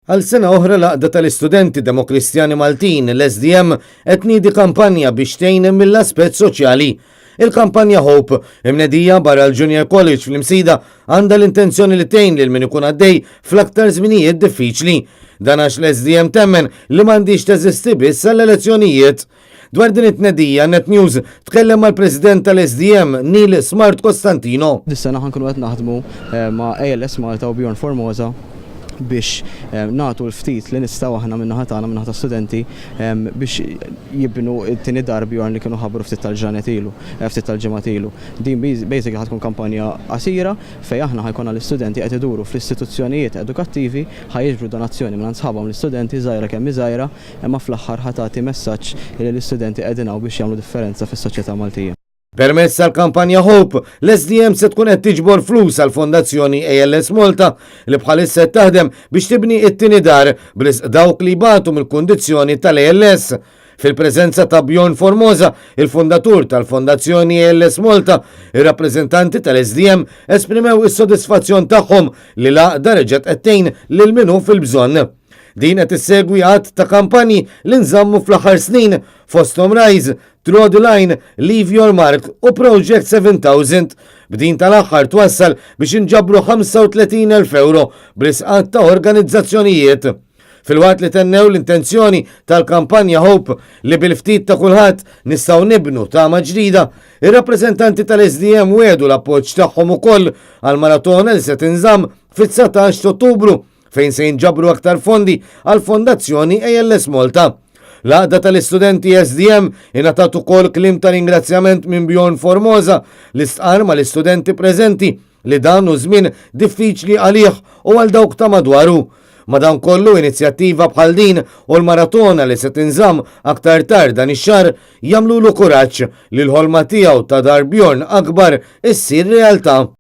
Għal sena oħra l-Għaqda tal-Istudenti Demokristjani Maltin l-SDM qed tniedi kampanja biex tgħin mill-aspett soċjali. Il-kampanja Hope imnedija barra l-Junior College fl-Imsida għandha l-intenzjoni li tgħin lil min ikun għaddej fl-aktar żminijiet diffiċli. Dan għax l-SDM temmen li m'għandix teżisti biss għall-elezzjonijiet. Dwar din it-tnedija Net News tkellem mal-President tal-SDM Neil Smart Costantino. Dis-sena ħankunu qed naħdmu ma' ALS Malta u Bjorn Formosa biex nagħtu l-ftit li nistgħu aħna min-naħa tagħna min-naħa tas-studenti biex jibnu t-tieni dar Bjorn li kienu ħabbru ftit tal-ġranet ilu, ftit tal-ġimgħat ilu. Din basically ħatkun kampanja qasira fejn aħna ħajkun l-istudenti qed iduru fl-istituzzjonijiet edukattivi ħajjiġbru donazzjoni minn sħabhom l-istudenti żgħira kemm żgħira, imma fl-aħħar ħatati messaġġ li l-istudenti qegħdin hawn biex jagħmlu differenza fis-soċjetà Maltija. Permezz tal-kampanja Hope, l-SDM se tkun qed tiġbor flus għal fondazzjoni ALS Malta li bħalissa qed taħdem biex tibni t-tieni dar b'risq dawk li batu mill-kundizzjoni tal-ALS. Fil-preżenza ta' Bjorn Formosa, il-fondatur tal-Fondazzjoni ALS Malta, ir-rappreżentanti tal-SDM esprimew is-sodisfazzjon tagħhom li l-għaqda reġgħet qed tgħin lil minhu fil-bżonn. Din qed issegwi għadd ta' kampanji li nżammu fl-aħħar snin fosthom Rise, Draw the Line, Leave Your Mark u Project 7000 b'din tal-aħħar twassal biex inġabru 35,000 euro b'risqat ta' organizzazzjonijiet. Fil-waqt li tennew l-intenzjoni tal-kampanja Hope li bil-ftit ta' kulħadd nistgħu nibnu tama ġdida, ir-rappreżentanti tal-SDM wedu l-appoġġ tagħhom ukoll għal maratona li se tinżamm fit-19 Ottubru fejn se jinġabru aktar fondi għal Fondazzjoni ALS Malta. L-Għaqda tal-Istudenti SDM ingħatat ukoll kliem ta' ringrazzjament minn Bjorn Formosa li stqar mal-istudenti preżenti li dan hu żmien diffiċli għalih u għal dawk ta' madwaru. Madankollu inizjattiva bħal din u l-maratona li se tinżamm aktar tard dan ix-xahar jagħmlulu kuraġġ li l-ħolma tiegħu ta' dar Bjorn akbar issir realtà.